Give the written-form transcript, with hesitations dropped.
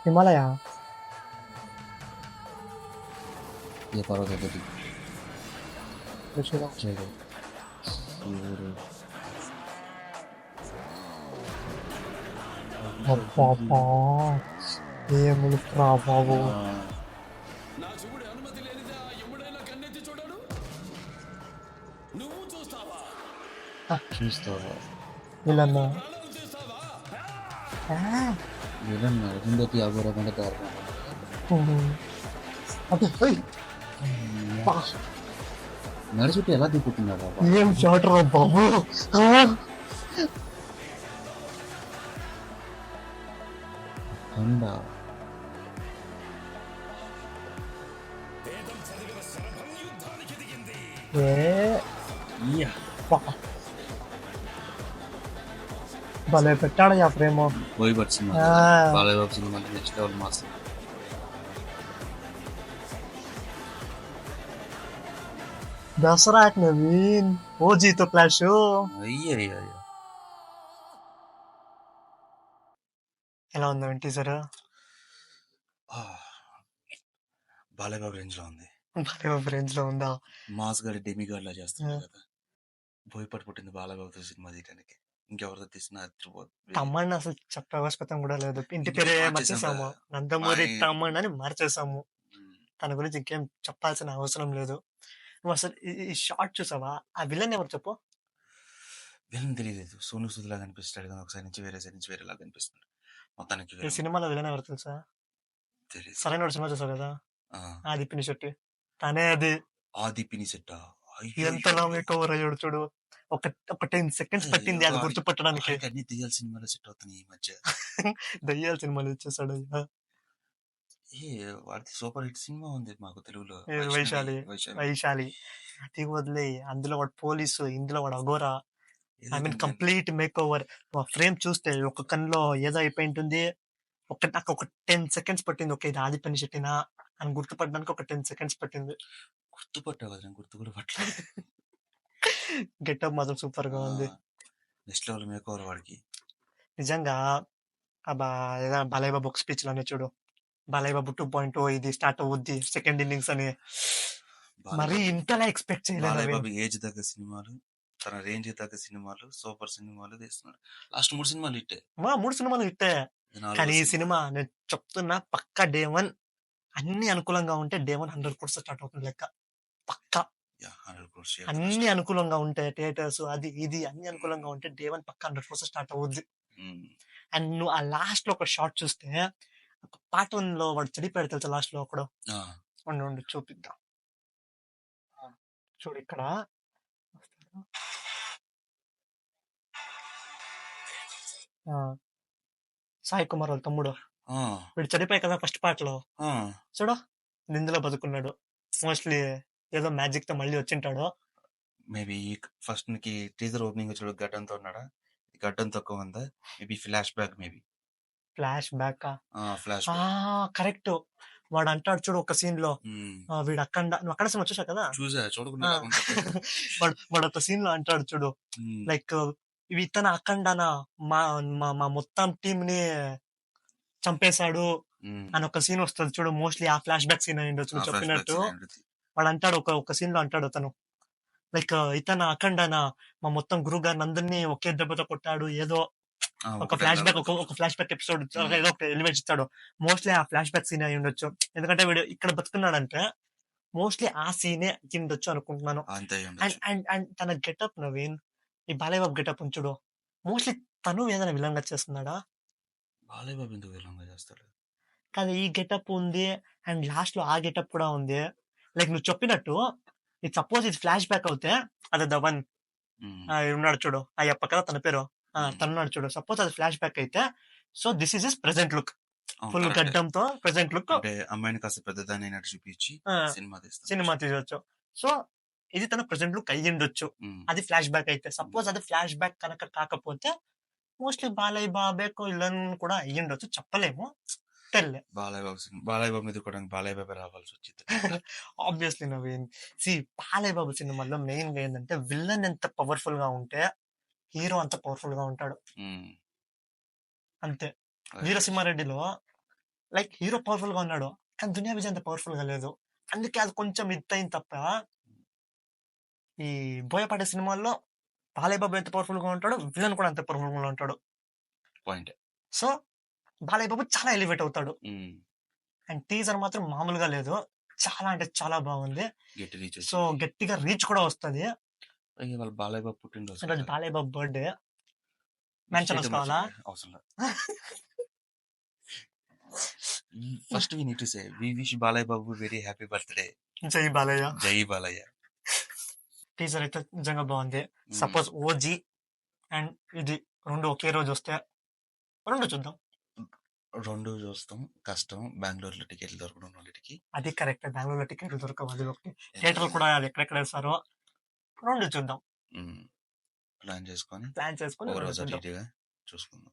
హిమాలయ ఏ పర్వతం ఒకటి ఋషిలో చెడు శివుడు అబ్బా ఏములురా బాబు. నా శివుడి అనుమతి లేనిదే ఆ యముడైనా కన్నెత్తి చూడడు. నువ్వు చూస్తావా? చూస్తావా వీళ్ళన్న ప్రాణాలు తీస్తావా? విలన్ అరుంధతి అఘోరమైన దారుణం అదే నడుచుట్టు ఎలా దిక్కుతున్నాడు ఏం షాట్ రా బాబు. కొండ వేదం చదివిన శరభం యుద్ధానికి దిగింది. భలే పెట్టాడు ఆ frame. Boyapati cinema Balayya Babu cinema next level mass. Dasara Naveen ఓజీతో క్లాష్. అయ్యయ్య ఎలా ఉందా టీజర్? బాలయ్య బాబు రేంజ్ లో ఉంది. బాలయ్య రేంజ్ లో ఉందా? మాస్ గారి డెమి గార్డ్ లా చేస్తున్నాడు కదా. బోయపట్ పుట్టింది బాలయ్య బాబుతో సినిమా తీయడానికి. ఇంకెవరితో తీసినా తమ్మని అసలు చెప్పే అవకాశం కూడా లేదు. ఇంటి పేరే మార్చేసాము, నందమూరి తమ్మన్ అని మార్చేసాము. తన గురించి ఇంకేం చెప్పాల్సిన అవసరం లేదు. నువ్వు అసలు ఈ షార్ట్ చూసావా? ఆ విలన్ ఎవరు చెప్పు? విలన్ తెలియలేదు. సోను సూద్ లాగా అనిపిస్తాడు కదా, ఒకసారి నుంచి వేరే సైడ్ నుంచి వేరే లాగా అనిపిస్తున్నాడు మొత్తానికి. ఈ సినిమాలో విలన్ ఎవరు తెలుసా? సరైన సినిమా చూసావు కదా, ఆది పినిశెట్టి. తనే అది. ఆది పినిశెట్టా? ఎంతలా మేకవర్ అయ్యాడు చూడు. ఒక 10 seconds పట్టింది అది గుర్తుపట్టడానికి. అన్ని దెయ్యాల సినిమాలో సెట్ అవుతున్నాయి ఈ మధ్య. దయ్యాల సినిమాలు ఇచ్చేసాడు. వాడిది సూపర్ హిట్ సినిమా ఉంది మాకు తెలుగులో, వైశాలి. అది వదిలే, అందులో వాడు పోలీసు, ఇందులో వాడు Aghora. I mean complete make over. Frame చూస్తే ఒక కన్నులో ఏదో అయిపోయి ఉంటుంది. నాకు ఒక 10 seconds పట్టింది. ఓకే, ఇది ఆది పినిశెట్టినా అని గుర్తుపట్టడానికి ఒక 10 seconds పట్టింది. గుర్తుపట్టావు కదా, గుర్తు కూడా పట్టలేదు. గెటప్ మాత్రం సూపర్ గా ఉంది. నెక్స్ట్ లెవెల్ మేక్ ఓవర్ వాడికి నిజంగా. బాలయ్య బాబు ఒక స్పీచ్ లోనే చూడు, బాలయ్య బాబు 2.0 ఇది స్టార్ట్ అవుద్ది, సెకండ్ ఇన్నింగ్స్ అని. మరి ఇంతలా ఎక్స్పెక్ట్ చేయలేదు. ఏజ్ తగ్గ సినిమాలు, తన రేంజ్ తగ్గ సినిమాలు, సూపర్ సినిమాలు తీస్తున్నాడు. లాస్ట్ 3 సినిమాలు హిట్టే. 3 సినిమాలు హిట్టే. కానీ ఈ సినిమా నేను చెప్తున్నా, పక్కా డే 1 అన్ని అనుకూలంగా ఉంటే డే 1 100 crores స్టార్ట్ అవుతుంది లెక్క. పక్కా అన్ని అనుకూలంగా ఉంటాయి, థియేటర్స్ అది ఇది అన్ని అనుకూలంగా ఉంటే డే 1 పక్కా 100 crores స్టార్ట్ అవుద్ది. అండ్ నువ్వు ఆ లాస్ట్ లో ఒక షాట్ చూస్తే, పార్ట్ 1 లో వాడు చెడిపోయాడు తెలుసా లాస్ట్ లో ఒకడు. ఉండు చూపిద్దాం. చూడు ఇక్కడ సాయి కుమార్ వాళ్ళ తమ్ముడు, వీడు చెడిపోయి కదా ఫస్ట్ పార్ట్ లో. చూడు నిందులో బతుకున్నాడు. మోస్ట్లీ ఏదో మ్యాజిక్ తో మళ్ళీ వచ్చింటాడు. మేబీ ఫస్ట్ కి టీజర్ ఓపెనింగ్ చూడు, గడ్డంతో ఉన్నాడా? గడ్డం తక్కువ ఉందా? Maybe flash back. కరెక్ట్. వాడు అంటాడు చూడు ఒక సీన్ లో, వీడు నువ్వు అక్కడ సీన్ వచ్చేసా కదా, చూడకుండా వాడు ఒక సీన్ లో అంటాడు చూడు, లైక్ ఇవి తన అఖండన మా మొత్తం టీమ్ ని చంపేశాడు అని ఒక సీన్ వస్తుంది చూడు. మోస్ట్లీ ఆ ఫ్లాష్ బ్యాక్ సీన్ అయ్యి ఉండొచ్చు చెప్పినట్టు. వాడు అంటాడు ఒక సీన్ లో అంటాడు తను, లైక్ ఇతను అఖండన మా మొత్తం గురువు గారిని అందరినీ ఒకే దెబ్బతో కొట్టాడు, ఏదో ఒక ఫ్లాష్ బ్యాక్ ఎపిసోడ్ ఏదో ఒక ఎలివేట్ ఇస్తాడు. మోస్ట్లీ ఆ ఫ్లాష్ బ్యాక్ సీన్ అయి ఉండొచ్చు. ఎందుకంటే వీడు ఇక్కడ బతుకున్నాడంటే మోస్ట్లీ ఆ సీనే ఉండొచ్చు అనుకుంటున్నాను. అండ్ తన గెటప్ నవీన్, ఈ బాలయ్య బాబు గెటప్ చూడు, మోస్ట్లీ తను ఏదైనా విలన్ గా చేస్తున్నాడా? బాలయ్య బాబు ఎందుకు విలన్ గా చేస్తాడు? కానీ ఈ గెటప్ ఉంది, అండ్ లాస్ట్ లో ఆ గెటప్ కూడా ఉంది. లైక్ నువ్వు చెప్పినట్టు, ఇది సపోజ్ ఇది ఫ్లాష్ బ్యాక్ అవుతే, అదే ధవన్ ఉన్నాడు చూడు, అయ్యప్ప కదా తన పేరు, తనున్నాడు చూడు. సపోజ్ అది ఫ్లాష్ బ్యాక్ అయితే, so this is his present look, full గడ్డంతో ప్రెసెంట్ లుక్. అమ్మాయిని కాస్త పెద్దదాన్ని చూపించి సినిమా తీయొచ్చు. సో ఇది తన ప్రెసెంట్ లుక్ అయ్యిండొచ్చు అది ఫ్లాష్ బ్యాక్ అయితే. సపోజ్ అది ఫ్లాష్ బ్యాక్ కనుక కాకపోతే మోస్ట్లీ బాలయ్య బాబే విలన్ కూడా అయ్యిండొచ్చు, చెప్పలేము. బాలయ్య బాబు మీద కూడా బాలయ్య బాబు రావాల్సి వచ్చింది. ఆబ్వియస్లీ నవీన్, బాలయ్య బాబు సినిమాలో మెయిన్ గా ఏంటంటే, విలన్ ఎంత పవర్ఫుల్ గా ఉంటే హీరో అంత పవర్ఫుల్ గా ఉంటాడు. అంతే. వీరసింహారెడ్డిలో లైక్ హీరో పవర్ఫుల్ గా ఉన్నాడు, కానీ దునియా విజయ్ అంత పవర్ఫుల్ గా లేదు. అందుకే అది కొంచెం అయింది తప్ప, ఈ బోయపాటి సినిమాల్లో బాలయ్య బాబు ఎంత పవర్ఫుల్ గా ఉంటాడు, విలన్ కూడా అంత పవర్ఫుల్ గా ఉంటాడు. పాయింట్. సో బాలయ్య బాబు చాలా ఎలివేట్ అవుతాడు. అండ్ టీజర్ మాత్రం మామూలుగా లేదు, చాలా అంటే చాలా బాగుంది. గట్టి రీచ్ సో గట్టిగా రీచ్ కూడా వస్తుంది. వాళ్ళ బాలయ్య బాబు పుట్టినరోజు ఈరోజు కదా. Balayya Babu birthday. Wish mention చేయడం వస్తావాలా? మర్చిపోయా. అవసరం లేదు. First we need to say we wish Balayya Babu very happy birthday. జై బాలయ్య. జై బాలయ్య. టీజర్ అయితే నిజంగా బాగుంది. సపోజ్ ఓజీ అండ్ ఇది రెండు ఒకే రోజు వస్తే రెండు చూద్దాం. రెండు చూస్తాం, కష్టం. బెంగళూరులో టికెట్లు దొరకడం రెండింటికి. అది కరెక్ట్. బెంగళూరులో టికెట్లు దొరకవు, అది ఒకటి. థియేటర్లు కూడా అది ఎక్కడెక్కడ వేస్తారో రెండు చూద్దాం. ప్లాన్ చేసుకొని ప్లాన్ చేసుకుని ఒక రెండు రోజు అటు చూద్దాం. ఇటుగా చూసుకుందాం.